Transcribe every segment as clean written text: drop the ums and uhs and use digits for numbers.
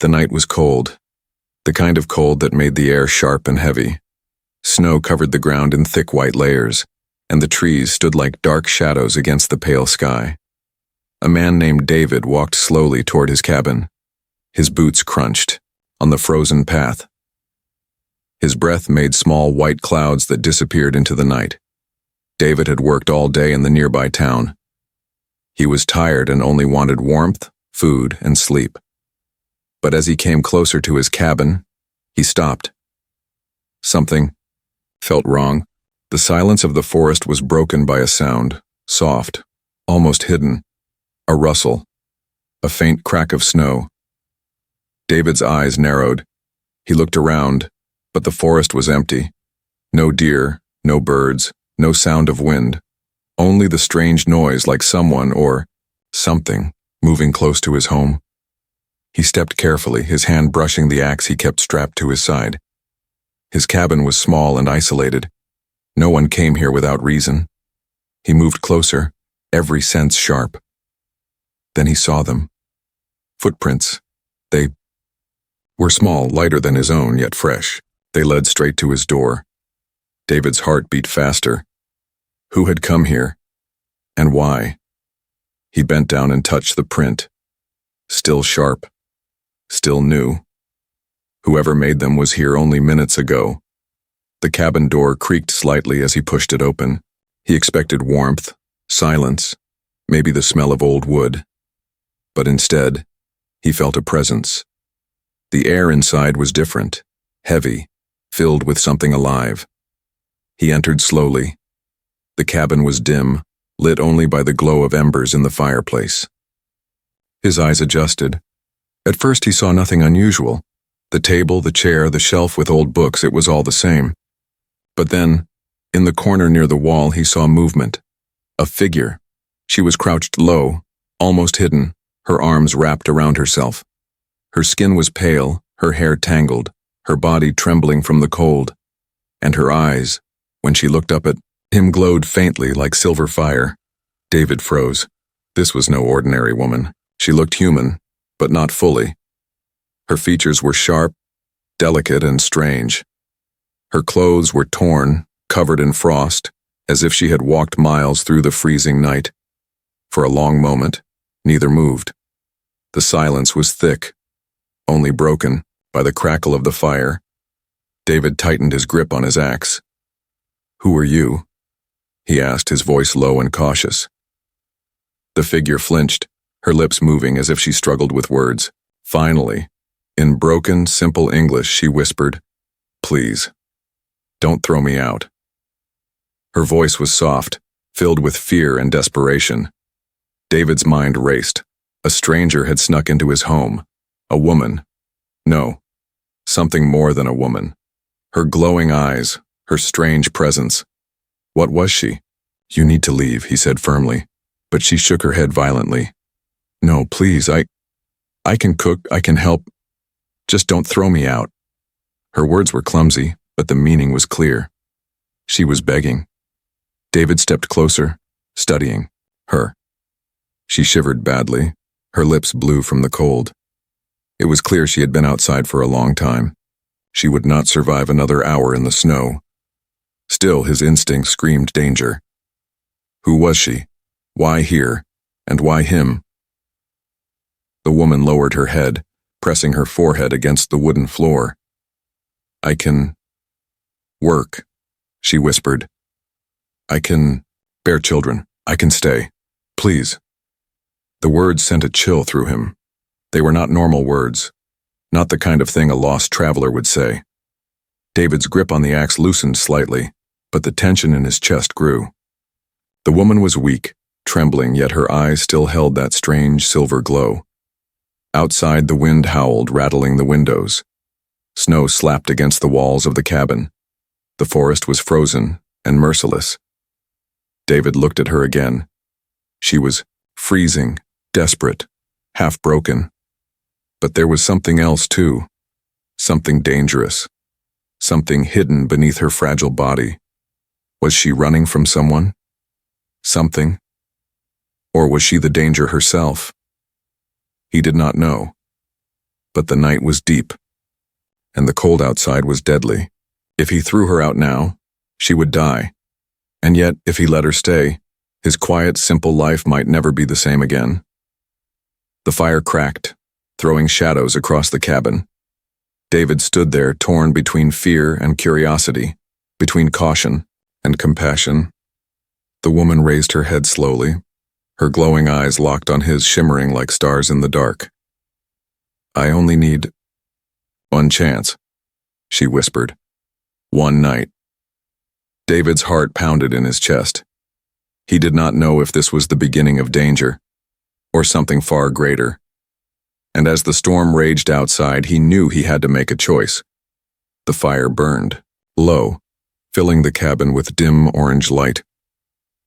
The night was cold, the kind of cold that made the air sharp and heavy. Snow covered the ground in thick white layers, and the trees stood like dark shadows against the pale sky. A man named David walked slowly toward his cabin. His boots crunched on the frozen path. His breath made small white clouds that disappeared into the night. David had worked all day in the nearby town. He was tired and only wanted warmth, food, and sleep. But as he came closer to his cabin, he stopped. Something felt wrong. The silence of the forest was broken by a sound, soft, almost hidden. A rustle, a faint crack of snow. David's eyes narrowed. He looked around, but the forest was empty. No deer, no birds, no sound of wind. Only the strange noise like someone or something moving close to his home. He stepped carefully, his hand brushing the axe he kept strapped to his side. His cabin was small and isolated. No one came here without reason. He moved closer, every sense sharp. Then he saw them. Footprints. They were small, lighter than his own, yet fresh. They led straight to his door. David's heart beat faster. Who had come here? And why? He bent down and touched the print. Still sharp. Still new. Whoever made them was here only minutes ago. The cabin door creaked slightly as he pushed it open. He expected warmth, silence, maybe the smell of old wood. But instead, he felt a presence. The air inside was different, heavy, filled with something alive. He entered slowly. The cabin was dim, lit only by the glow of embers in the fireplace. His eyes adjusted. At first he saw nothing unusual. The table, the chair, the shelf with old books, it was all the same. But then, in the corner near the wall, he saw movement. A figure. She was crouched low, almost hidden, her arms wrapped around herself. Her skin was pale, her hair tangled, her body trembling from the cold. And her eyes, when she looked up at him, glowed faintly like silver fire. David froze. This was no ordinary woman. She looked human, but not fully. Her features were sharp, delicate, and strange. Her clothes were torn, covered in frost, as if she had walked miles through the freezing night. For a long moment, neither moved. The silence was thick, only broken by the crackle of the fire. David tightened his grip on his axe. "Who are you?" he asked, his voice low and cautious. The figure flinched, her lips moving as if she struggled with words. Finally, in broken, simple English, she whispered, "Please, don't throw me out." Her voice was soft, filled with fear and desperation. David's mind raced. A stranger had snuck into his home. A woman. No, something more than a woman. Her glowing eyes, her strange presence. What was she? "You need to leave," he said firmly, but she shook her head violently. "No, please, I can cook, I can help. Just don't throw me out." Her words were clumsy, but the meaning was clear. She was begging. David stepped closer, studying her. She shivered badly, her lips blue from the cold. It was clear she had been outside for a long time. She would not survive another hour in the snow. Still, his instinct screamed danger. Who was she? Why here? And why him? The woman lowered her head, pressing her forehead against the wooden floor. "I can work," she whispered. "I can bear children. I can stay. Please." The words sent a chill through him. They were not normal words, not the kind of thing a lost traveler would say. David's grip on the axe loosened slightly, but the tension in his chest grew. The woman was weak, trembling, yet her eyes still held that strange silver glow. Outside, the wind howled, rattling the windows. Snow slapped against the walls of the cabin. The forest was frozen and merciless. David looked at her again. She was freezing, desperate, half broken. But there was something else too. Something dangerous. Something hidden beneath her fragile body. Was she running from someone? Something? Or was she the danger herself? He did not know. But the night was deep, and the cold outside was deadly. If he threw her out now, she would die. And yet, if he let her stay, his quiet, simple life might never be the same again. The fire cracked, throwing shadows across the cabin. David stood there, torn between fear and curiosity, between caution and compassion. The woman raised her head slowly, her glowing eyes locked on his, shimmering like stars in the dark. "I only need one chance," she whispered. "One night." David's heart pounded in his chest. He did not know if this was the beginning of danger, or something far greater. And as the storm raged outside, he knew he had to make a choice. The fire burned, low, filling the cabin with dim orange light.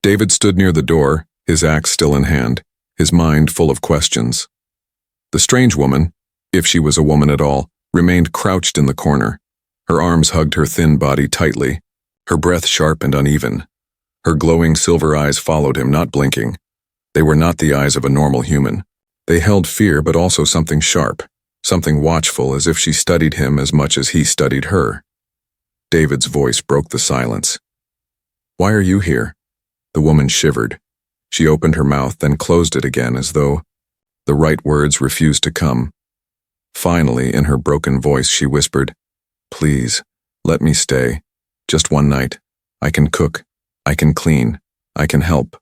David stood near the door, his axe still in hand, his mind full of questions. The strange woman, if she was a woman at all, remained crouched in the corner. Her arms hugged her thin body tightly, her breath sharp and uneven. Her glowing silver eyes followed him, not blinking. They were not the eyes of a normal human. They held fear, but also something sharp, something watchful, as if she studied him as much as he studied her. David's voice broke the silence. "Why are you here?" The woman shivered. She opened her mouth, then closed it again, as though the right words refused to come. Finally, in her broken voice, she whispered, "Please, let me stay. Just one night. I can cook. I can clean. I can help."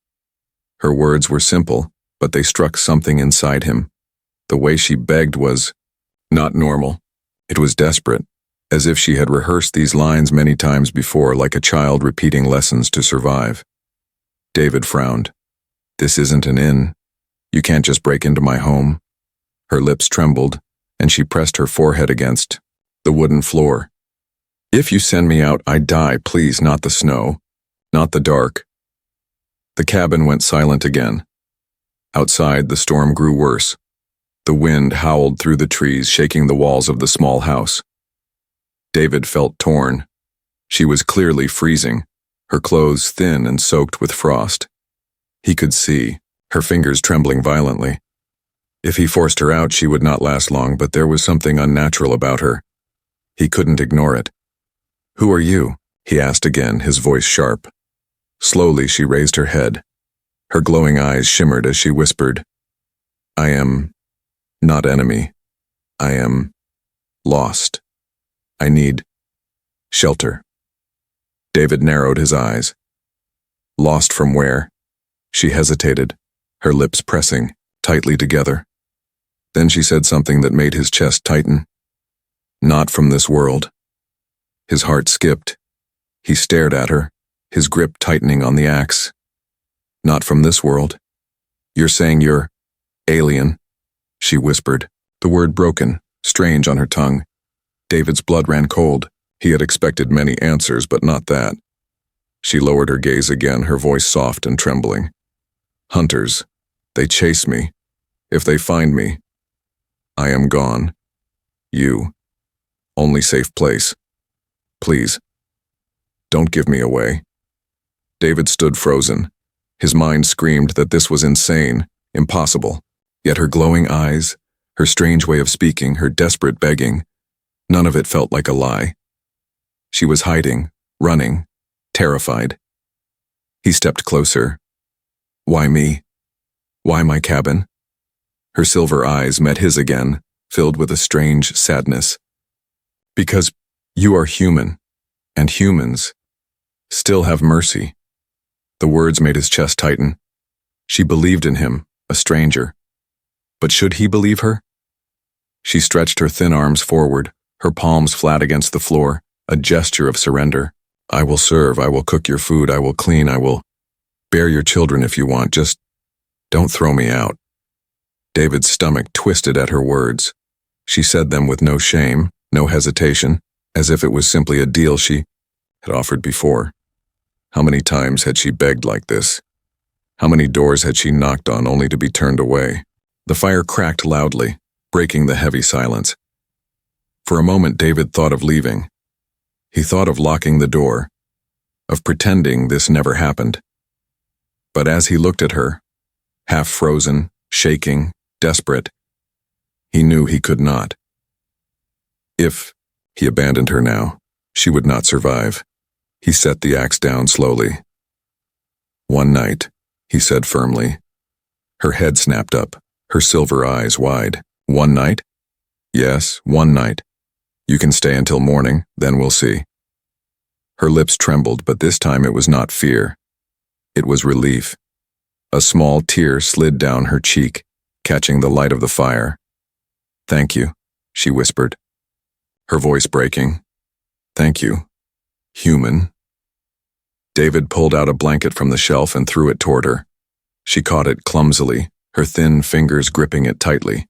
Her words were simple, but they struck something inside him. The way she begged was not normal. It was desperate, as if she had rehearsed these lines many times before, like a child repeating lessons to survive. David frowned. "This isn't an inn. You can't just break into my home." Her lips trembled, and she pressed her forehead against the wooden floor. "If you send me out, I die, please, not the snow, not the dark." The cabin went silent again. Outside, the storm grew worse. The wind howled through the trees, shaking the walls of the small house. David felt torn. She was clearly freezing, her clothes thin and soaked with frost. He could see, her fingers trembling violently. If he forced her out, she would not last long, but there was something unnatural about her. He couldn't ignore it. "Who are you?" he asked again, his voice sharp. Slowly, she raised her head. Her glowing eyes shimmered as she whispered, "I am not enemy. I am lost. I need shelter." David narrowed his eyes. "Lost from where?" She hesitated, her lips pressing tightly together. Then she said something that made his chest tighten. "Not from this world." His heart skipped. He stared at her, his grip tightening on the axe. "Not from this world? You're saying you're alien?" she whispered, the word broken, strange on her tongue. David's blood ran cold. He had expected many answers, but not that. She lowered her gaze again, her voice soft and trembling. "Hunters. They chase me. If they find me, I am gone. You. Only safe place. Please. Don't give me away." David stood frozen. His mind screamed that this was insane, impossible. Yet her glowing eyes, her strange way of speaking, her desperate begging, none of it felt like a lie. She was hiding, running, terrified. He stepped closer. "Why me? Why my cabin?" Her silver eyes met his again, filled with a strange sadness. "Because you are human, and humans still have mercy." The words made his chest tighten. She believed in him, a stranger. But should he believe her? She stretched her thin arms forward, her palms flat against the floor, a gesture of surrender. "I will serve, I will cook your food, I will clean, I will bear your children if you want, just don't throw me out." David's stomach twisted at her words. She said them with no shame, no hesitation, as if it was simply a deal she had offered before. How many times had she begged like this? How many doors had she knocked on only to be turned away? The fire cracked loudly, breaking the heavy silence. For a moment, David thought of leaving. He thought of locking the door, of pretending this never happened. But as he looked at her, half frozen, shaking, desperate, he knew he could not. If he abandoned her now, she would not survive. He set the axe down slowly. "One night," he said firmly. Her head snapped up, her silver eyes wide. "One night?" "Yes, one night. You can stay until morning, then we'll see." Her lips trembled, but this time it was not fear. It was relief. A small tear slid down her cheek, catching the light of the fire. "Thank you," she whispered, her voice breaking. "Thank you. Human." David pulled out a blanket from the shelf and threw it toward her. She caught it clumsily, her thin fingers gripping it tightly.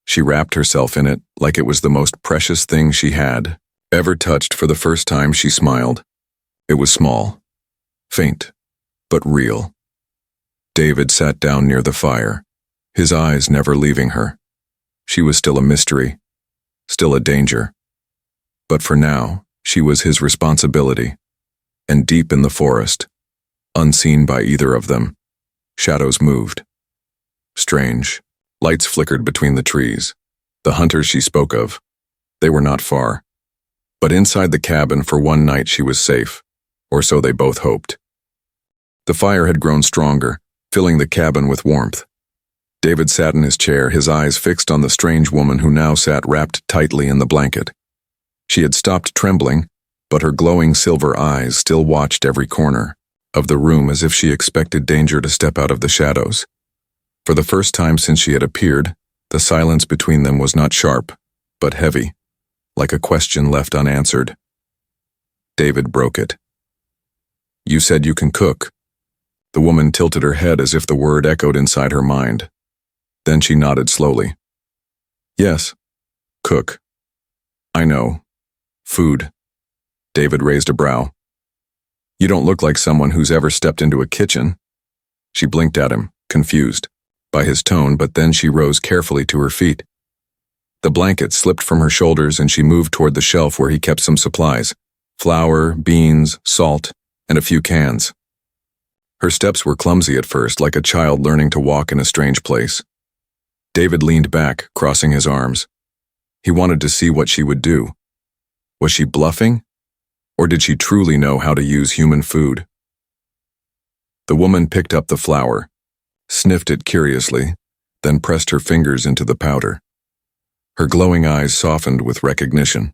She wrapped herself in it like it was the most precious thing she had ever touched. For the first time, she smiled. It was small, faint, but real. David sat down near the fire, his eyes never leaving her. She was still a mystery, still a danger. But for now, she was his responsibility. And deep in the forest, unseen by either of them, shadows moved. Strange, lights flickered between the trees. The hunters she spoke of, they were not far. But inside the cabin for one night she was safe, or so they both hoped. The fire had grown stronger, filling the cabin with warmth. David sat in his chair, his eyes fixed on the strange woman who now sat wrapped tightly in the blanket. She had stopped trembling, but her glowing silver eyes still watched every corner of the room as if she expected danger to step out of the shadows. For the first time since she had appeared, the silence between them was not sharp, but heavy, like a question left unanswered. David broke it. "You said you can cook." The woman tilted her head as if the word echoed inside her mind. Then she nodded slowly. "Yes, cook. I know. Food." David raised a brow. "You don't look like someone who's ever stepped into a kitchen." She blinked at him, confused by his tone, but then she rose carefully to her feet. The blanket slipped from her shoulders and she moved toward the shelf where he kept some supplies: flour, beans, salt, and a few cans. Her steps were clumsy at first, like a child learning to walk in a strange place. David leaned back, crossing his arms. He wanted to see what she would do. Was she bluffing? Or did she truly know how to use human food? The woman picked up the flour, sniffed it curiously, then pressed her fingers into the powder. Her glowing eyes softened with recognition.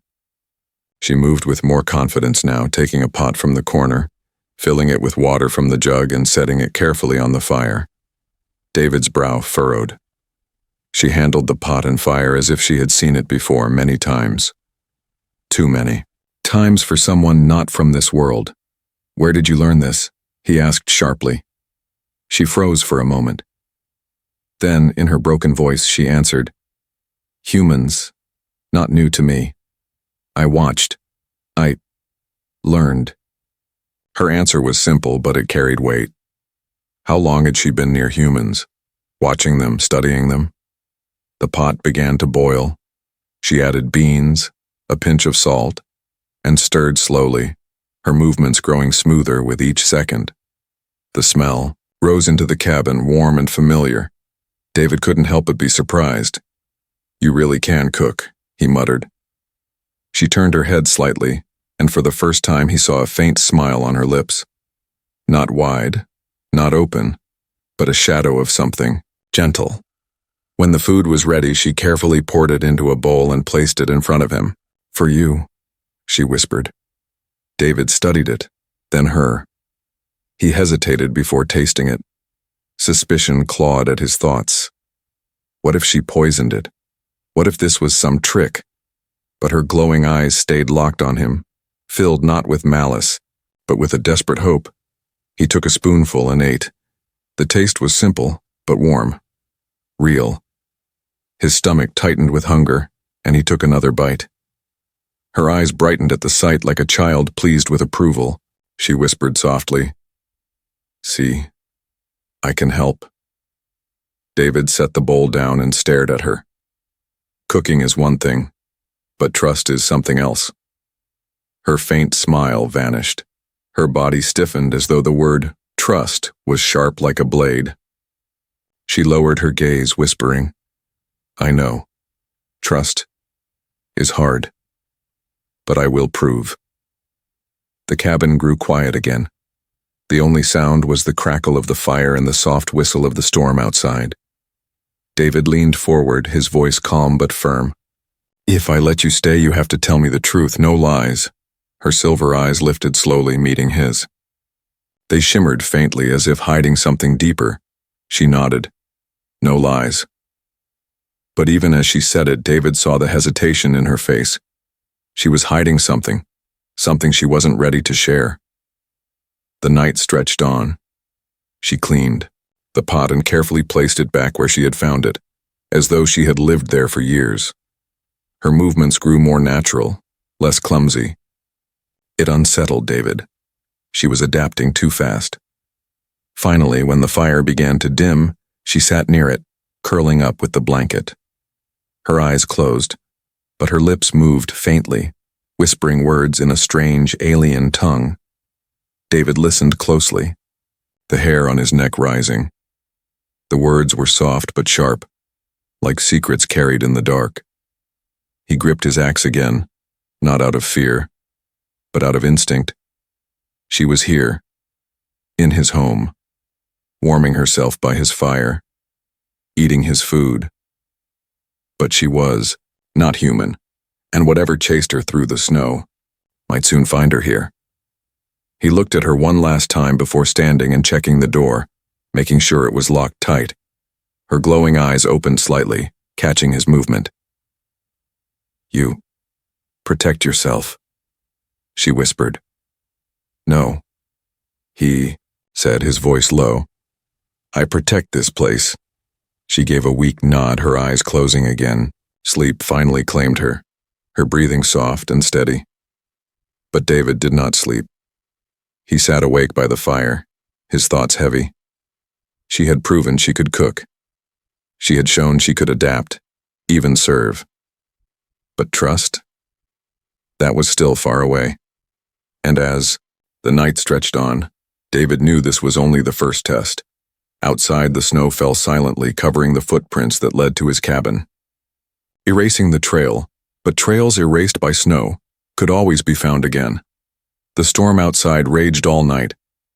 She moved with more confidence now, taking a pot from the corner, filling it with water from the jug and setting it carefully on the fire. David's brow furrowed. She handled the pot and fire as if she had seen it before many times. Too many times for someone not from this world. "Where did you learn this?" he asked sharply. She froze for a moment. Then, in her broken voice, she answered, "Humans, not new to me. I watched. I learned." Her answer was simple, but it carried weight. How long had she been near humans, watching them, studying them? The pot began to boil. She added beans, a pinch of salt, and stirred slowly, her movements growing smoother with each second. The smell rose into the cabin, warm and familiar. David couldn't help but be surprised. "You really can cook," he muttered. She turned her head slightly, and for the first time he saw a faint smile on her lips. Not wide, not open, but a shadow of something, gentle. When the food was ready, she carefully poured it into a bowl and placed it in front of him. "For you," she whispered. David studied it, then her. He hesitated before tasting it. Suspicion clawed at his thoughts. What if she poisoned it? What if this was some trick? But her glowing eyes stayed locked on him, filled not with malice, but with a desperate hope. He took a spoonful and ate. The taste was simple, but warm. Real. His stomach tightened with hunger, and he took another bite. Her eyes brightened at the sight like a child pleased with approval. She whispered softly, "See, I can help." David set the bowl down and stared at her. Cooking is one thing, but trust is something else. Her faint smile vanished. Her body stiffened as though the word trust was sharp like a blade. She lowered her gaze, whispering, "I know. Trust is hard." but I will prove. The cabin grew quiet again. The only sound was the crackle of the fire and the soft whistle of the storm outside. David leaned forward, his voice calm but firm. If I let you stay, you have to tell me the truth, no lies. Her silver eyes lifted slowly, meeting his. They shimmered faintly as if hiding something deeper. She nodded. No lies. But even as she said it, David saw the hesitation in her face. She was hiding something she wasn't ready to share. The night stretched on. She cleaned the pot and carefully placed it back where she had found it, as though she had lived there for years. Her movements grew more natural, less clumsy. It unsettled David. She was adapting too fast. Finally, when the fire began to dim, she sat near it, curling up with the blanket. Her eyes closed, but her lips moved faintly, whispering words in a strange, alien tongue. David listened closely, the hair on his neck rising. The words were soft but sharp, like secrets carried in the dark. He gripped his axe again, not out of fear, but out of instinct. She was here, in his home, warming herself by his fire, eating his food. But she was not human, and whatever chased her through the snow might soon find her here. He looked at her one last time before standing and checking the door, making sure it was locked tight. Her glowing eyes opened slightly, catching his movement. You protect yourself, she whispered. No, he said, his voice low. I protect this place. She gave a weak nod, her eyes closing again. Sleep finally claimed her, her breathing soft and steady. But David did not sleep. He sat awake by the fire, his thoughts heavy. She had proven she could cook. She had shown she could adapt, even serve. But trust? That was still far away. And as the night stretched on, David knew this was only the first test. Outside, the snow fell silently, covering the footprints that led to his cabin, erasing the trail, but trails erased by snow could always be found again. The storm outside raged all night,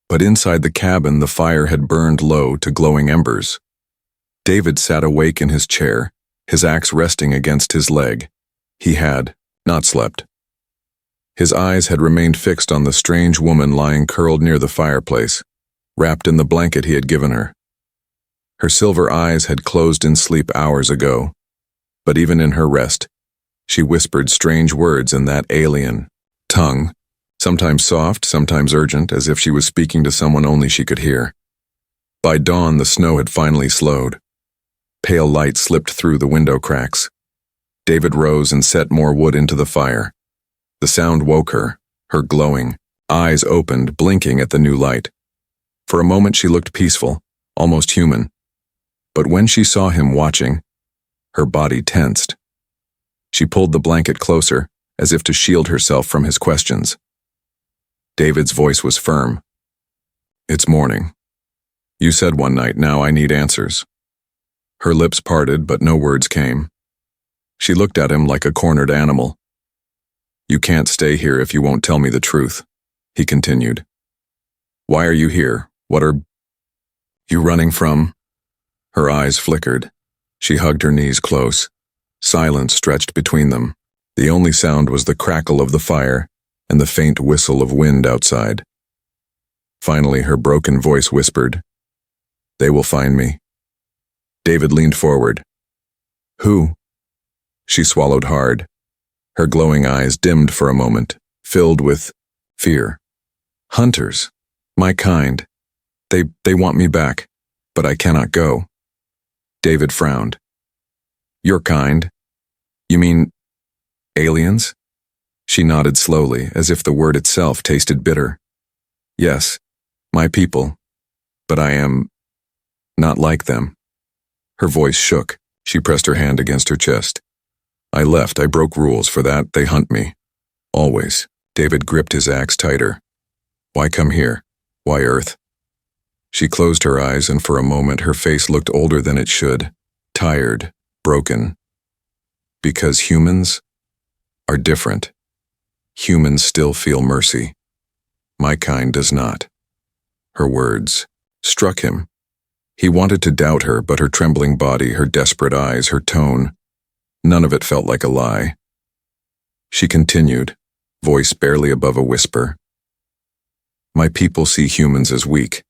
but inside the cabin the fire had burned low to glowing embers. David sat awake in his chair, his axe resting against his leg. He had not slept. His eyes had remained fixed on the strange woman lying curled near the fireplace, wrapped in the blanket he had given her. Her silver eyes had closed in sleep hours ago, but even in her rest, she whispered strange words in that alien tongue, sometimes soft, sometimes urgent, as if she was speaking to someone only she could hear. By dawn, the snow had finally slowed. Pale light slipped through the window cracks. David rose and set more wood into the fire. The sound woke her, her glowing eyes opened, blinking at the new light. For a moment she looked peaceful, almost human. But when she saw him watching, her body tensed. She pulled the blanket closer, as if to shield herself from his questions. David's voice was firm. It's morning. You said one night, now I need answers. Her lips parted, but no words came. She looked at him like a cornered animal. You can't stay here if you won't tell me the truth, he continued. Why are you here? What are you running from? Her eyes flickered. She hugged her knees close. Silence stretched between them. The only sound was the crackle of the fire and the faint whistle of wind outside. Finally, her broken voice whispered, They will find me. David leaned forward. Who? She swallowed hard. Her glowing eyes dimmed for a moment, filled with fear. Hunters. My kind. They want me back, but I cannot go. David frowned. Your kind? You mean aliens? She nodded slowly, as if the word itself tasted bitter. Yes, my people, but I am not like them. Her voice shook. She pressed her hand against her chest. I left. I broke rules. For that, they hunt me. Always. David gripped his axe tighter. Why come here? Why Earth? She closed her eyes, and for a moment her face looked older than it should, tired, broken. Because humans are different. Humans still feel mercy. My kind does not. Her words struck him. He wanted to doubt her, but her trembling body, her desperate eyes, her tone, none of it felt like a lie. She continued, voice barely above a whisper. My people see humans as weak,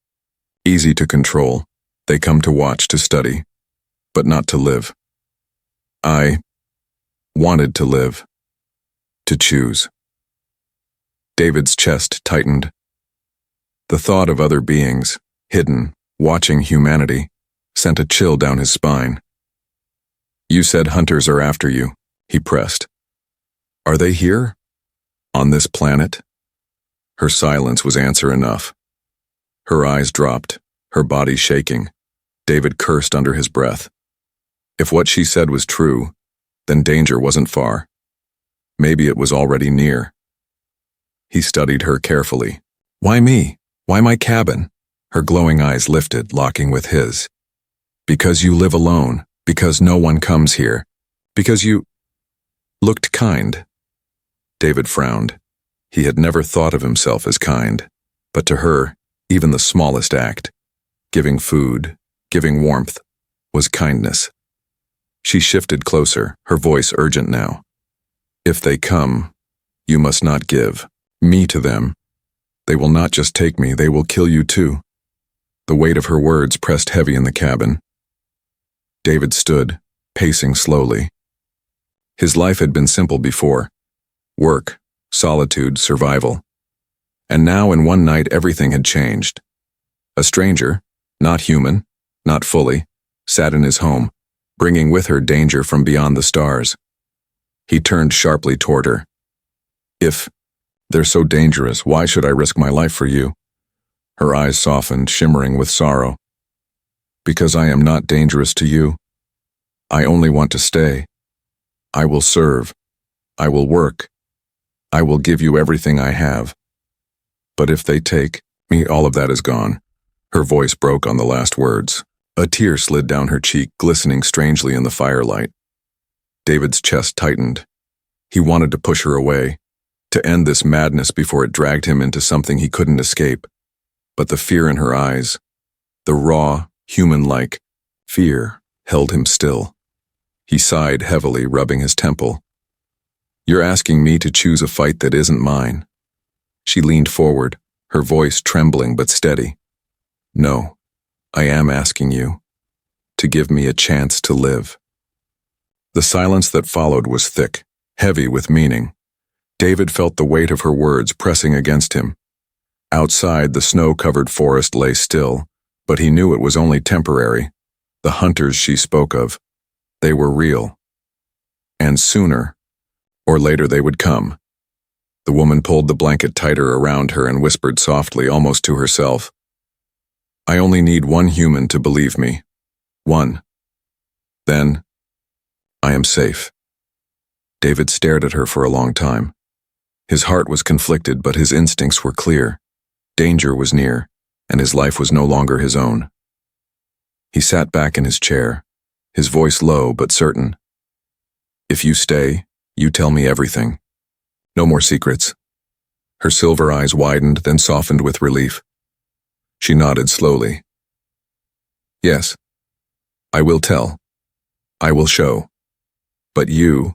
easy to control. They come to watch, to study, but not to live. I wanted to live, to choose. David's chest tightened. The thought of other beings, hidden, watching humanity, sent a chill down his spine. You said hunters are after you, he pressed. Are they here? On this planet? Her silence was answer enough. Her eyes dropped, her body shaking. David cursed under his breath. If what she said was true, then danger wasn't far. Maybe it was already near. He studied her carefully. Why me? Why my cabin? Her glowing eyes lifted, locking with his. Because you live alone, because no one comes here, because you looked kind. David frowned. He had never thought of himself as kind, but to her, even the smallest act, giving food, giving warmth, was kindness. She shifted closer, her voice urgent now. If they come, you must not give me to them. They will not just take me, they will kill you too. The weight of her words pressed heavy in the cabin. David stood, pacing slowly. His life had been simple before. Work, solitude, survival. And now in one night everything had changed. A stranger, not human, not fully, sat in his home, bringing with her danger from beyond the stars. He turned sharply toward her. If they're so dangerous, why should I risk my life for you? Her eyes softened, shimmering with sorrow. Because I am not dangerous to you. I only want to stay. I will serve. I will work. I will give you everything I have. But if they take me, all of that is gone. Her voice broke on the last words. A tear slid down her cheek, glistening strangely in the firelight. David's chest tightened. He wanted to push her away, to end this madness before it dragged him into something he couldn't escape. But the fear in her eyes, the raw, human-like fear, held him still. He sighed heavily, rubbing his temple. You're asking me to choose a fight that isn't mine. She leaned forward, her voice trembling but steady. No, I am asking you to give me a chance to live. The silence that followed was thick, heavy with meaning. David felt the weight of her words pressing against him. Outside, the snow-covered forest lay still, but he knew it was only temporary. The hunters she spoke of, they were real. And sooner or later they would come. The woman pulled the blanket tighter around her and whispered softly, almost to herself. I only need one human to believe me. One. Then, I am safe. David stared at her for a long time. His heart was conflicted, but his instincts were clear. Danger was near, and his life was no longer his own. He sat back in his chair, his voice low but certain. If you stay, you tell me everything. No more secrets. Her silver eyes widened, then softened with relief. She nodded slowly. Yes, I will tell. I will show. But you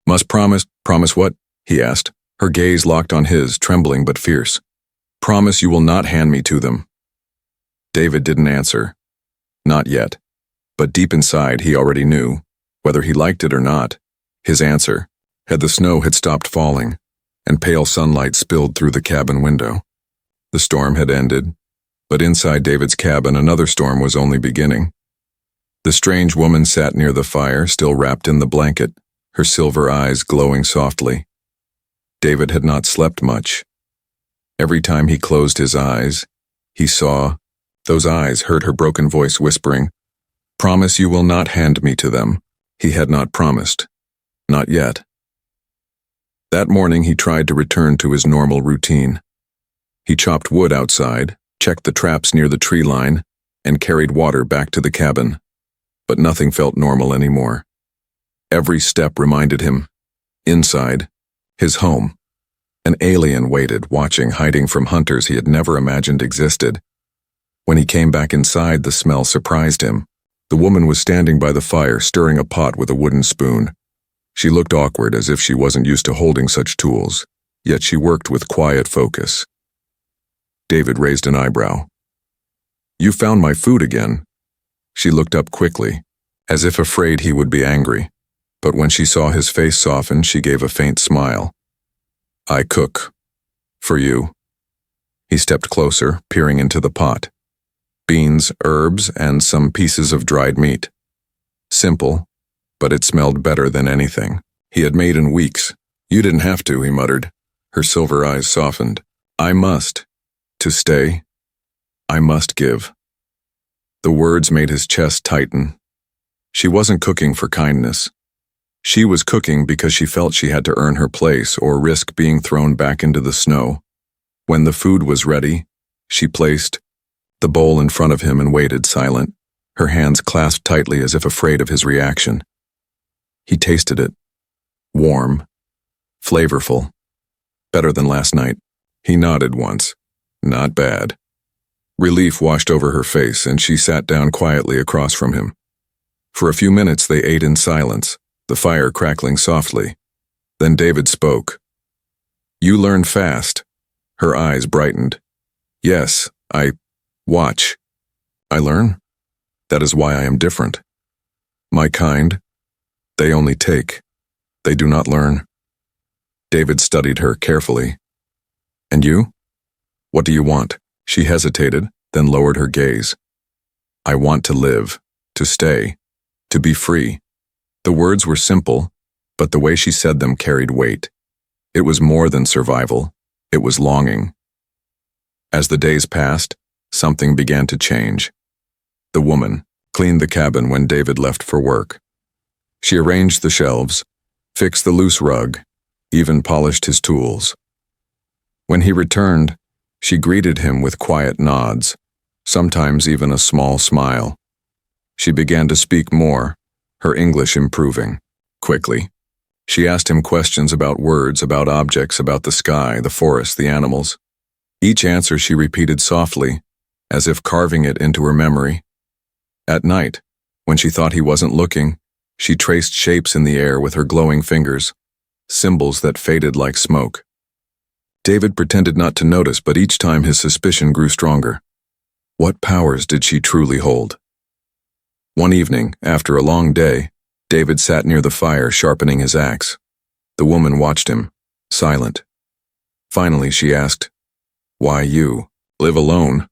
must promise. Promise what? He asked, her gaze locked on his, trembling but fierce. Promise you will not hand me to them. David didn't answer. Not yet. But deep inside he already knew, whether he liked it or not, his answer, the snow had stopped falling, and pale sunlight spilled through the cabin window. The storm had ended, but inside David's cabin another storm was only beginning. The strange woman sat near the fire, still wrapped in the blanket, her silver eyes glowing softly. David had not slept much. Every time he closed his eyes, he saw, those eyes heard her broken voice whispering, Promise you will not hand me to them. He had not promised. Not yet. That morning he tried to return to his normal routine. He chopped wood outside, checked the traps near the tree line, and carried water back to the cabin. But nothing felt normal anymore. Every step reminded him, inside, his home, An alien waited, watching, hiding from hunters he had never imagined existed. When he came back inside, the smell surprised him. The woman was standing by the fire, stirring a pot with a wooden spoon. She looked awkward, as if she wasn't used to holding such tools, yet she worked with quiet focus. David raised an eyebrow. "You found my food again." She looked up quickly, as if afraid he would be angry, but when she saw his face soften, she gave a faint smile. "I cook. For you." He stepped closer, peering into the pot. Beans, herbs, and some pieces of dried meat. Simple, but it smelled better than anything he had made in weeks. "You didn't have to," he muttered. Her silver eyes softened. "I must. To stay. I must give." The words made his chest tighten. She wasn't cooking for kindness. She was cooking because she felt she had to earn her place or risk being thrown back into the snow. When the food was ready, she placed the bowl in front of him and waited, silent, her hands clasped tightly as if afraid of his reaction. He tasted it. Warm. Flavorful. Better than last night. He nodded once. Not bad. Relief washed over her face, and she sat down quietly across from him. For a few minutes they ate in silence, the fire crackling softly. Then David spoke. "You learn fast." Her eyes brightened. "Yes, I watch. I learn. That is why I am different. My kind, they only take. They do not learn." David studied her carefully. "And you? What do you want?" She hesitated, then lowered her gaze. "I want to live, to stay, to be free." The words were simple, but the way she said them carried weight. It was more than survival. It was longing. As the days passed, something began to change. The woman cleaned the cabin when David left for work. She arranged the shelves, fixed the loose rug, even polished his tools. When he returned, she greeted him with quiet nods, sometimes even a small smile. She began to speak more, her English improving. Quickly, she asked him questions about words, about objects, about the sky, the forest, the animals. Each answer she repeated softly, as if carving it into her memory. At night, when she thought he wasn't looking, she traced shapes in the air with her glowing fingers, symbols that faded like smoke. David pretended not to notice, but each time his suspicion grew stronger. What powers did she truly hold? One evening, after a long day, David sat near the fire sharpening his axe. The woman watched him, silent. Finally, she asked, "Why you? Live alone?"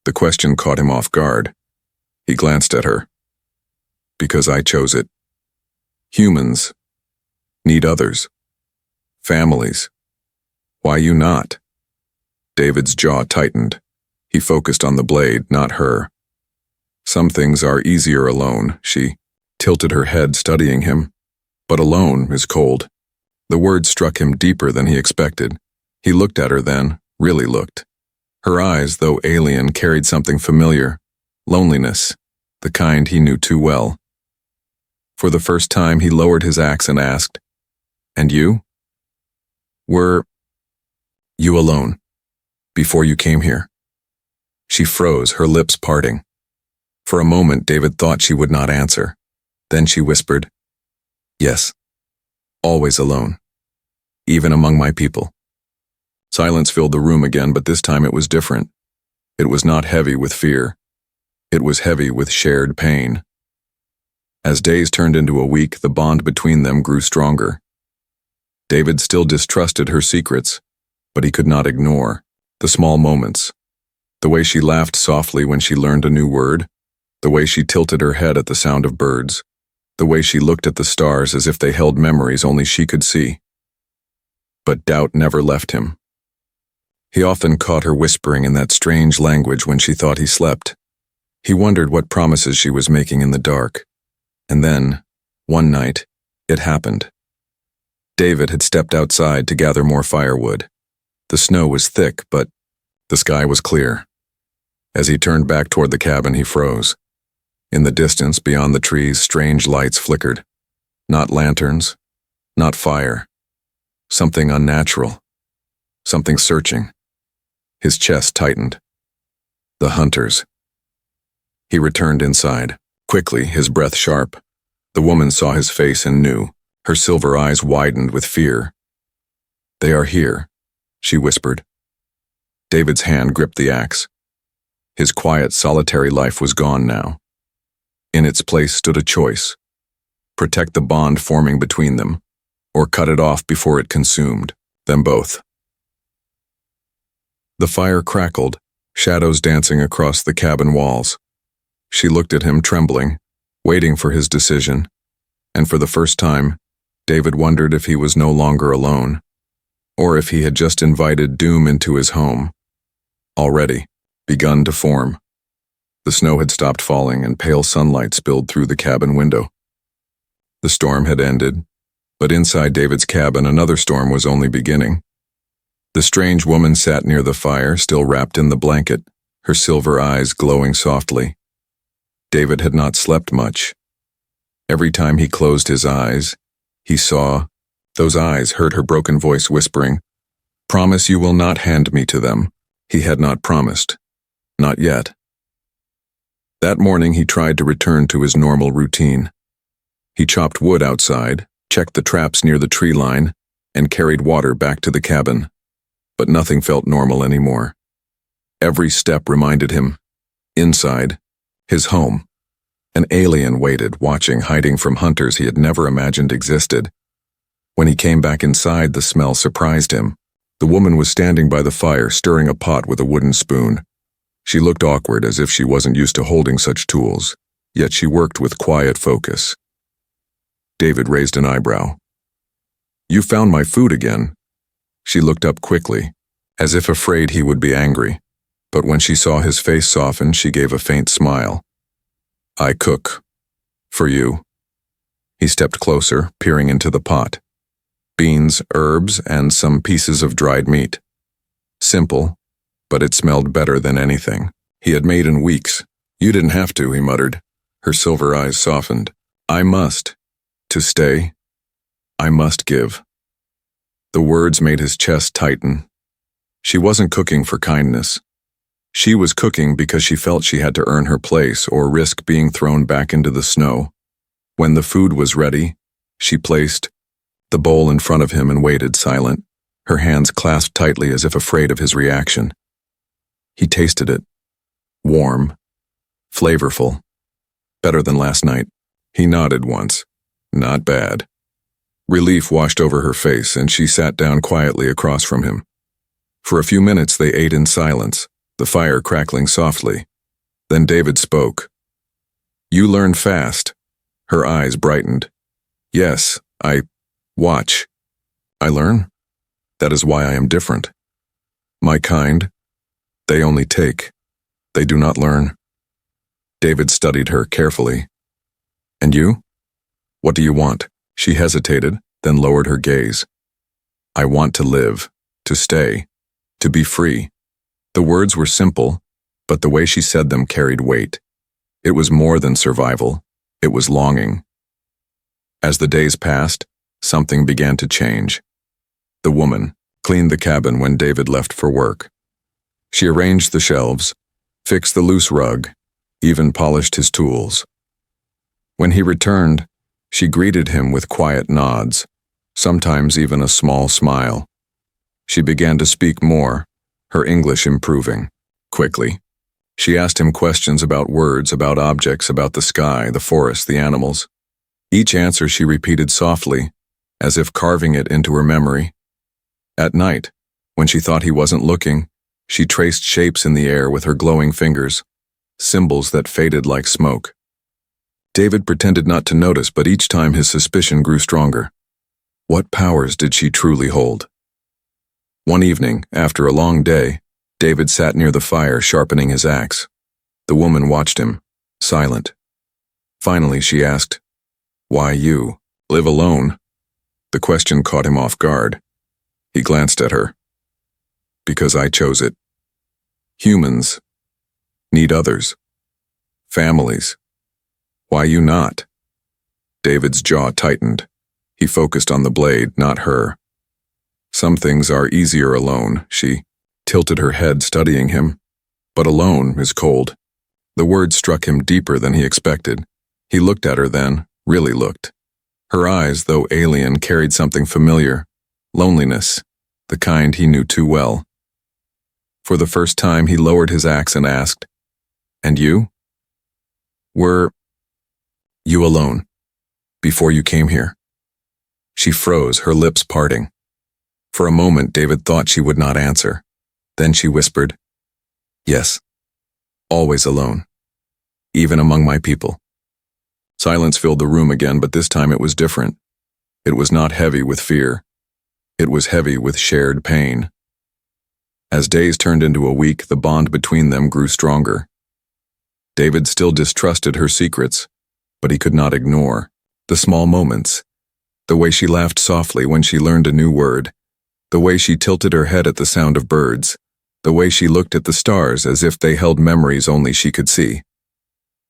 The question caught him off guard. He glanced at her. "Because I chose it. Humans need others. Families. Why you not?" David's jaw tightened. He focused on the blade, not her. "Some things are easier alone," she tilted her head, studying him. "But alone is cold." The word struck him deeper than he expected. He looked at her then, really looked. Her eyes, though alien, carried something familiar. Loneliness, the kind he knew too well. For the first time, he lowered his axe and asked, "And you? Were you alone before you came here?" She froze, her lips parting. For a moment, David thought she would not answer. Then she whispered, "Yes, always alone, even among my people." Silence filled the room again, but this time it was different. It was not heavy with fear. It was heavy with shared pain. As days turned into a week, the bond between them grew stronger. David still distrusted her secrets, but he could not ignore the small moments. The way she laughed softly when she learned a new word, the way she tilted her head at the sound of birds, the way she looked at the stars as if they held memories only she could see. But doubt never left him. He often caught her whispering in that strange language when she thought he slept. He wondered what promises she was making in the dark. And then, one night, it happened. David had stepped outside to gather more firewood. The snow was thick, but the sky was clear. As he turned back toward the cabin, he froze. In the distance, beyond the trees, strange lights flickered. Not lanterns, not fire. Something unnatural. something searching. His chest tightened. The hunters. He returned inside. Quickly, his breath sharp. The woman saw his face and knew. Her silver eyes widened with fear. "They are here," she whispered. David's hand gripped the axe. His quiet, solitary life was gone now. In its place stood a choice: protect the bond forming between them, or cut it off before it consumed them both. The fire crackled, shadows dancing across the cabin walls. She looked at him, trembling, waiting for his decision, and for the first time, David wondered if he was no longer alone, or if he had just invited doom into his home. Already, begun to form. The snow had stopped falling and pale sunlight spilled through the cabin window. The storm had ended, but inside David's cabin another storm was only beginning. The strange woman sat near the fire, still wrapped in the blanket, her silver eyes glowing softly. David had not slept much. Every time he closed his eyes, he saw, those eyes heard her broken voice whispering, "Promise you will not hand me to them." He had not promised. Not yet. That morning he tried to return to his normal routine. He chopped wood outside, checked the traps near the tree line, and carried water back to the cabin. But nothing felt normal anymore. Every step reminded him, inside, his home. An alien waited, watching, hiding from hunters he had never imagined existed. When he came back inside, the smell surprised him. The woman was standing by the fire, stirring a pot with a wooden spoon. She looked awkward, as if she wasn't used to holding such tools, yet she worked with quiet focus. David raised an eyebrow. "You found my food again." She looked up quickly, as if afraid he would be angry, but when she saw his face soften, she gave a faint smile. "I cook. For you." He stepped closer, peering into the pot. Beans, herbs, and some pieces of dried meat. Simple, but it smelled better than anything he had made in weeks. "You didn't have to," he muttered. Her silver eyes softened. "I must. To stay. I must give." The words made his chest tighten. She wasn't cooking for kindness. She was cooking because she felt she had to earn her place or risk being thrown back into the snow. When the food was ready, she placed the bowl in front of him and waited silent, her hands clasped tightly as if afraid of his reaction. He tasted it. Warm. Flavorful. Better than last night. He nodded once. Not bad. Relief washed over her face, and she sat down quietly across from him. For a few minutes they ate in silence, the fire crackling softly. Then David spoke. "You learn fast." Her eyes brightened. "Yes, I watch. I learn. That is why I am different. My kind, they only take. They do not learn." David studied her carefully. "And you? What do you want?" She hesitated, then lowered her gaze. "I want to live, to stay, to be free." The words were simple, but the way she said them carried weight. It was more than survival. It was longing. As the days passed, something began to change. The woman cleaned the cabin when David left for work. She arranged the shelves, fixed the loose rug, even polished his tools. When he returned, she greeted him with quiet nods, sometimes even a small smile. She began to speak more, her English improving, quickly. She asked him questions about words, about objects, about the sky, the forest, the animals. Each answer she repeated softly, as if carving it into her memory. At night, when she thought he wasn't looking, she traced shapes in the air with her glowing fingers, symbols that faded like smoke. David pretended not to notice, but each time his suspicion grew stronger. What powers did she truly hold? One evening, after a long day, David sat near the fire sharpening his axe. The woman watched him, silent. Finally, she asked, "Why you? Live alone?" The question caught him off guard. He glanced at her. "Because I chose it. Humans need others. Families. Why you not?" David's jaw tightened. He focused on the blade, not her. some things are easier alone, she tilted her head, studying him. But alone is cold. The word struck him deeper than he expected. He looked at her then, really looked. Her eyes, though alien, carried something familiar. Loneliness, the kind he knew too well. For the first time, he lowered his axe and asked, "And you? Were you alone before you came here?" She froze, her lips parting. For a moment, David thought she would not answer. Then she whispered, "Yes, always alone, even among my people." Silence filled the room again, but this time it was different. It was not heavy with fear. It was heavy with shared pain. As days turned into a week, the bond between them grew stronger. David still distrusted her secrets, but he could not ignore the small moments, the way she laughed softly when she learned a new word, the way she tilted her head at the sound of birds, the way she looked at the stars as if they held memories only she could see.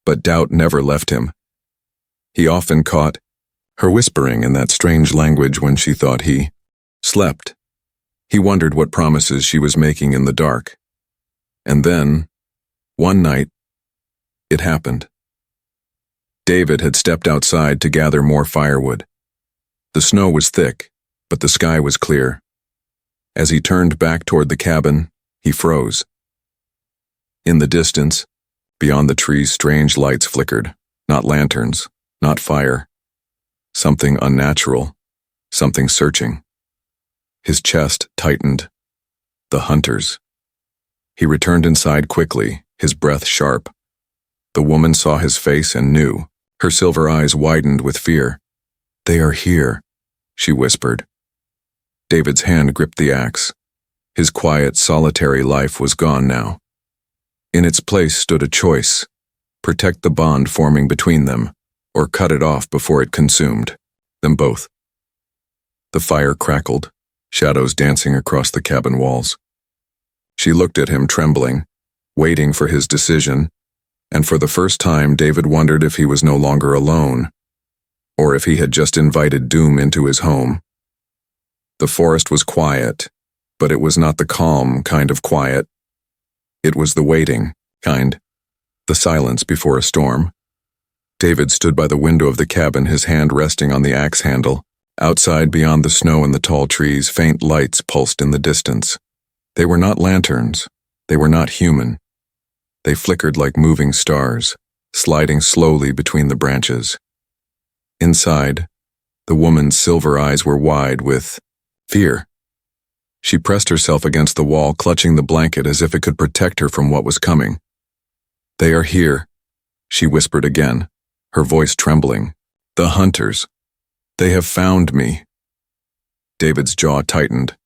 But doubt never left him. He often caught her whispering in that strange language when she thought he slept. He wondered what promises she was making in the dark. And then, one night, it happened. David had stepped outside to gather more firewood. The snow was thick, but the sky was clear. As he turned back toward the cabin, he froze. In the distance, beyond the trees, strange lights flickered, not lanterns, not fire. Something unnatural, something searching. His chest tightened. The hunters. He returned inside quickly, his breath sharp. The woman saw his face and knew. Her silver eyes widened with fear. "They are here," she whispered. David's hand gripped the axe. His quiet, solitary life was gone now. In its place stood a choice: protect the bond forming between them, or cut it off before it consumed them both. The fire crackled, shadows dancing across the cabin walls. She looked at him, trembling, waiting for his decision, and for the first time David wondered if he was no longer alone, or if he had just invited doom into his home. The forest was quiet, but it was not the calm kind of quiet. It was the waiting kind, the silence before a storm. David stood by the window of the cabin, his hand resting on the axe handle. Outside, beyond the snow and the tall trees, faint lights pulsed in the distance. They were not lanterns. They were not human. They flickered like moving stars, sliding slowly between the branches. Inside, the woman's silver eyes were wide with fear. She pressed herself against the wall, clutching the blanket as if it could protect her from what was coming. "They are here," she whispered again, her voice trembling. "The hunters. They have found me." David's jaw tightened.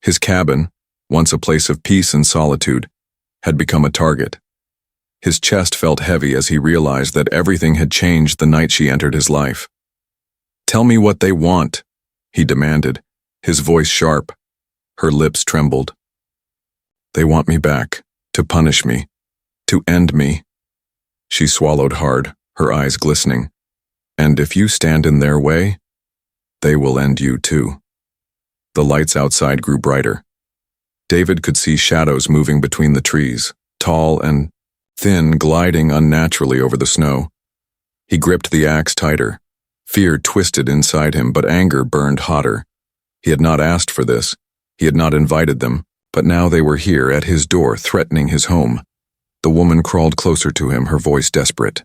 His cabin, once a place of peace and solitude, had become a target. His chest felt heavy as he realized that everything had changed the night she entered his life. "Tell me what they want," he demanded, his voice sharp. Her lips trembled. "They want me back, to punish me, to end me." She swallowed hard, her eyes glistening. "And if you stand in their way, they will end you too." The lights outside grew brighter. David could see shadows moving between the trees, tall and thin, gliding unnaturally over the snow. He gripped the axe tighter. Fear twisted inside him, but anger burned hotter. He had not asked for this. He had not invited them, but now they were here at his door, threatening his home. The woman crawled closer to him, her voice desperate.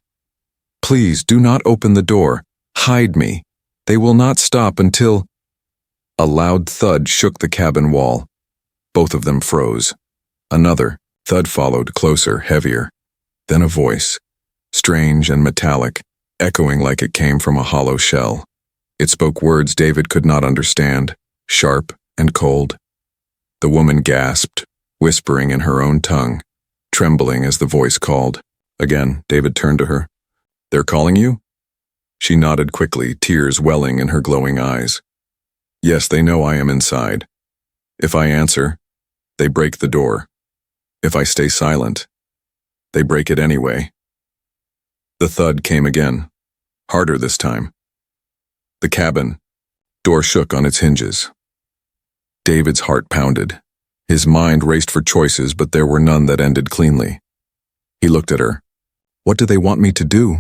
"Please, do not open the door. Hide me. They will not stop until—" A loud thud shook the cabin wall. Both of them froze. Another thud followed, closer, heavier. Then a voice, strange and metallic, echoing like it came from a hollow shell. It spoke words David could not understand, sharp and cold. The woman gasped, whispering in her own tongue, trembling as the voice called. Again, David turned to her. "They're calling you?" She nodded quickly, tears welling in her glowing eyes. "Yes, they know I am inside. If I answer, they break the door. If I stay silent, they break it anyway." The thud came again, harder this time. The cabin door shook on its hinges. David's heart pounded. His mind raced for choices, but there were none that ended cleanly. He looked at her. What do they want me to do?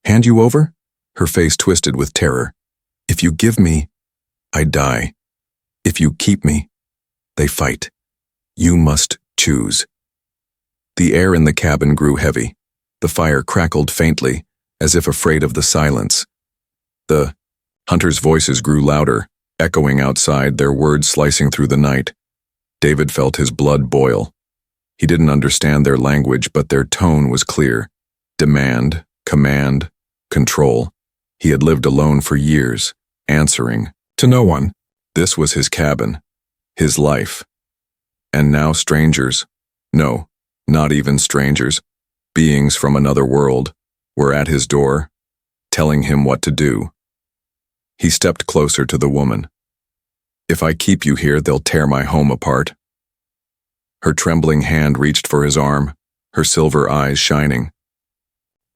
Hand you over? Her face twisted with terror. If you give me, I die. If you keep me, they fight. You must choose. The air in the cabin grew heavy. The fire crackled faintly, as if afraid of the silence. The hunters' voices grew louder, echoing outside, their words slicing through the night. David felt his blood boil. He didn't understand their language, but their tone was clear. Demand, command, control. He had lived alone for years, answering to no one. This was his cabin, his life. And now strangers, no, not even strangers, beings from another world, were at his door, telling him what to do. He stepped closer to the woman. If I keep you here, they'll tear my home apart. Her trembling hand reached for his arm, her silver eyes shining.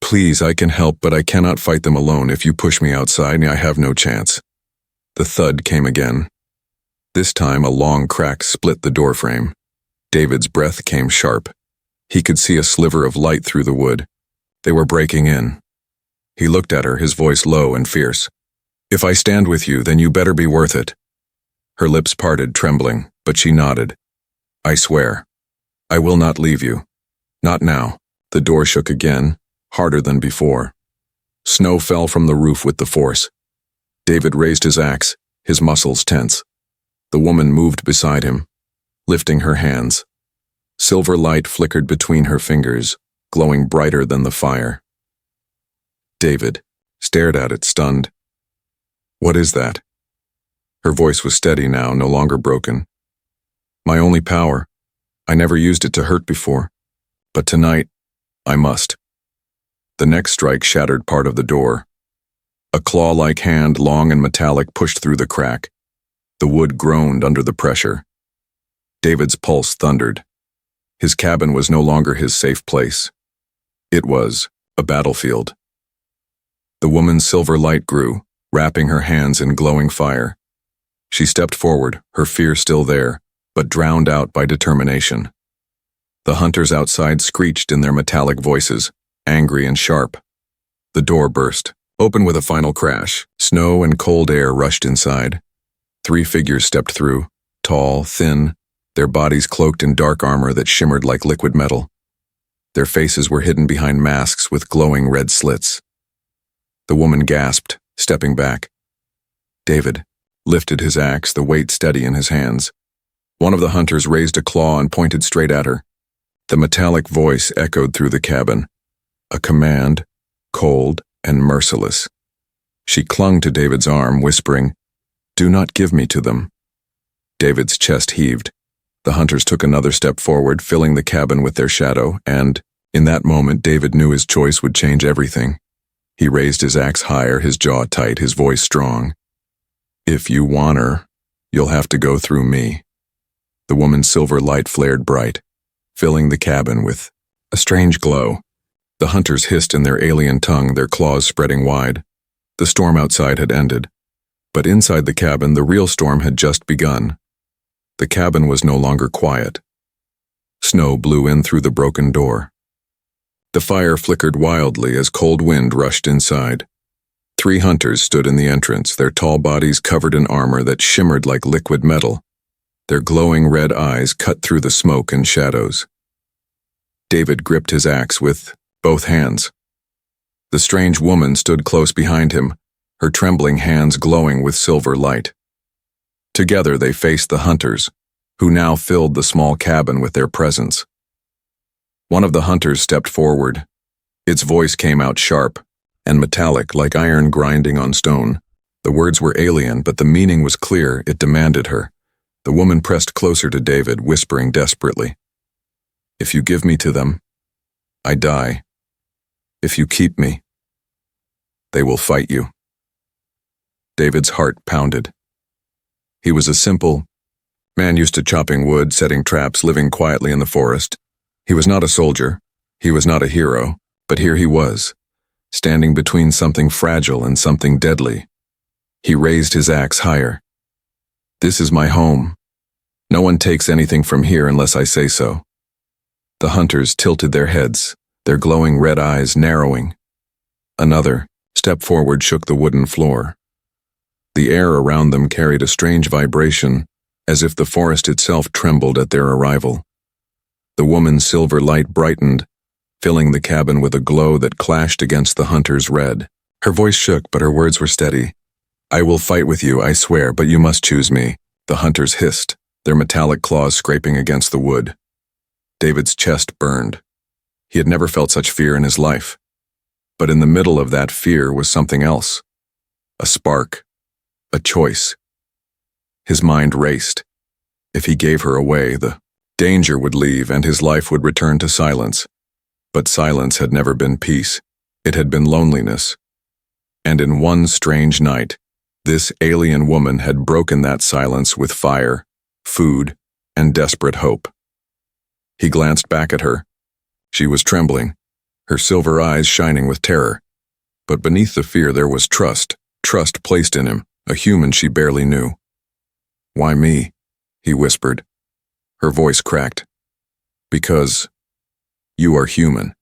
Please, I can help, but I cannot fight them alone. If you push me outside, I have no chance. The thud came again. This time a long crack split the doorframe. David's breath came sharp. He could see a sliver of light through the wood. They were breaking in. He looked at her, his voice low and fierce. If I stand with you, then you better be worth it. Her lips parted, trembling, but she nodded. I swear. I will not leave you. Not now. The door shook again, harder than before. Snow fell from the roof with the force. David raised his axe, his muscles tense. The woman moved beside him, lifting her hands. Silver light flickered between her fingers, glowing brighter than the fire. David stared at it, stunned. What is that? Her voice was steady now, no longer broken. My only power. I never used it to hurt before. But tonight, I must. The next strike shattered part of the door. A claw-like hand, long and metallic, pushed through the crack. The wood groaned under the pressure. David's pulse thundered. His cabin was no longer his safe place. It was a battlefield. The woman's silver light grew, wrapping her hands in glowing fire. She stepped forward, her fear still there, but drowned out by determination. The hunters outside screeched in their metallic voices, angry and sharp. The door burst, open with a final crash. Snow and cold air rushed inside. 3 figures stepped through, tall, thin, their bodies cloaked in dark armor that shimmered like liquid metal. Their faces were hidden behind masks with glowing red slits. The woman gasped, stepping back. David lifted his axe, the weight steady in his hands. One of the hunters raised a claw and pointed straight at her. The metallic voice echoed through the cabin. A command, cold and merciless. She clung to David's arm, whispering, Do not give me to them. David's chest heaved. The hunters took another step forward, filling the cabin with their shadow, and, in that moment, David knew his choice would change everything. He raised his axe higher, his jaw tight, his voice strong. If you want her, you'll have to go through me. The woman's silver light flared bright, filling the cabin with a strange glow. The hunters hissed in their alien tongue, their claws spreading wide. The storm outside had ended. But inside the cabin, the real storm had just begun. The cabin was no longer quiet. Snow blew in through the broken door. The fire flickered wildly as cold wind rushed inside. 3 hunters stood in the entrance, their tall bodies covered in armor that shimmered like liquid metal. Their glowing red eyes cut through the smoke and shadows. David gripped his axe with both hands. The strange woman stood close behind him, her trembling hands glowing with silver light. Together they faced the hunters, who now filled the small cabin with their presence. One of the hunters stepped forward. Its voice came out sharp and metallic like iron grinding on stone. The words were alien, but the meaning was clear. It demanded her. The woman pressed closer to David, whispering desperately, If you give me to them, I die. If you keep me, they will fight you. David's heart pounded. He was a simple man used to chopping wood, setting traps, living quietly in the forest. He was not a soldier. He was not a hero. But here he was, standing between something fragile and something deadly. He raised his axe higher. This is my home. No one takes anything from here unless I say so. The hunters tilted their heads, their glowing red eyes narrowing. Another step forward shook the wooden floor. The air around them carried a strange vibration, as if the forest itself trembled at their arrival. The woman's silver light brightened, filling the cabin with a glow that clashed against the hunter's red. Her voice shook, but her words were steady. "I will fight with you, I swear, but you must choose me," the hunters hissed, their metallic claws scraping against the wood. David's chest burned. He had never felt such fear in his life. But in the middle of that fear was something else. A spark. A choice. His mind raced. If he gave her away, the danger would leave and his life would return to silence. But silence had never been peace. It had been loneliness. And in one strange night, this alien woman had broken that silence with fire, food, and desperate hope. He glanced back at her. She was trembling, her silver eyes shining with terror. But beneath the fear there was trust placed in him, a human she barely knew. "Why me?" he whispered. Her voice cracked. "Because you are human.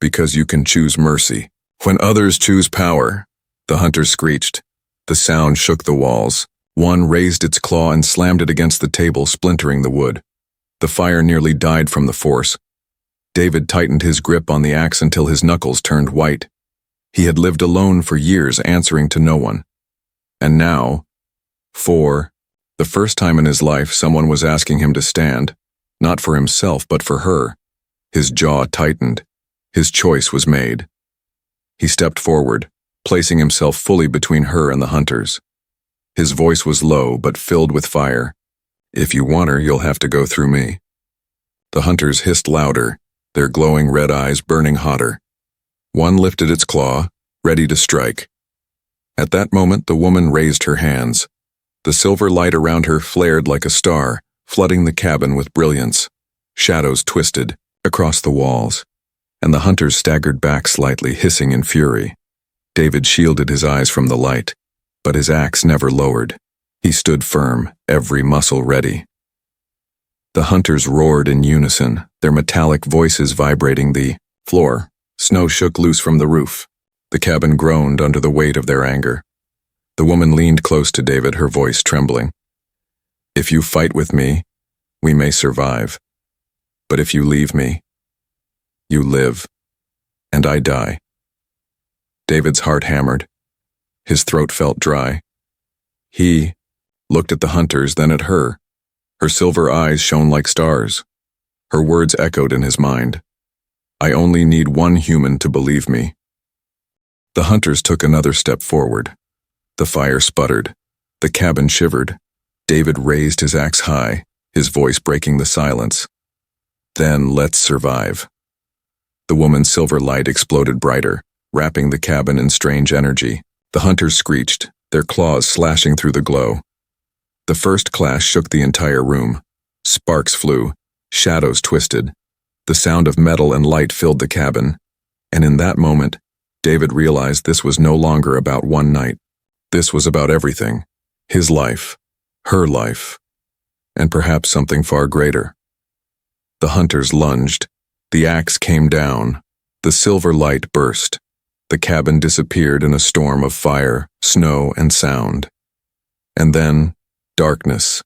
Because you can choose mercy when others choose power," the hunter screeched. The sound shook the walls. One raised its claw and slammed it against the table, splintering the wood. The fire nearly died from the force. David tightened his grip on the axe until his knuckles turned white. He had lived alone for years, answering to no one. And now, for the first time in his life, someone was asking him to stand, not for himself, but for her. His jaw tightened. His choice was made. He stepped forward, placing himself fully between her and the hunters. His voice was low, but filled with fire. "If you want her, you'll have to go through me." The hunters hissed louder, their glowing red eyes burning hotter. One lifted its claw, ready to strike. At that moment, the woman raised her hands. The silver light around her flared like a star, flooding the cabin with brilliance. Shadows twisted across the walls, and the hunters staggered back slightly, hissing in fury. David shielded his eyes from the light, but his axe never lowered. He stood firm, every muscle ready. The hunters roared in unison, their metallic voices vibrating the floor. Snow shook loose from the roof. The cabin groaned under the weight of their anger. The woman leaned close to David, her voice trembling. "If you fight with me, we may survive. But if you leave me, you live, and I die." David's heart hammered. His throat felt dry. He looked at the hunters, then at her. Her silver eyes shone like stars. Her words echoed in his mind. "I only need one human to believe me." The hunters took another step forward. The fire sputtered. The cabin shivered. David raised his axe high, his voice breaking the silence. "Then let's survive." The woman's silver light exploded brighter, wrapping the cabin in strange energy. The hunters screeched, their claws slashing through the glow. The first clash shook the entire room. Sparks flew, shadows twisted. The sound of metal and light filled the cabin. And in that moment, David realized this was no longer about one night. This was about everything. His life, her life, and perhaps something far greater. The hunters lunged. The axe came down. The silver light burst. The cabin disappeared in a storm of fire, snow, and sound. And then, darkness.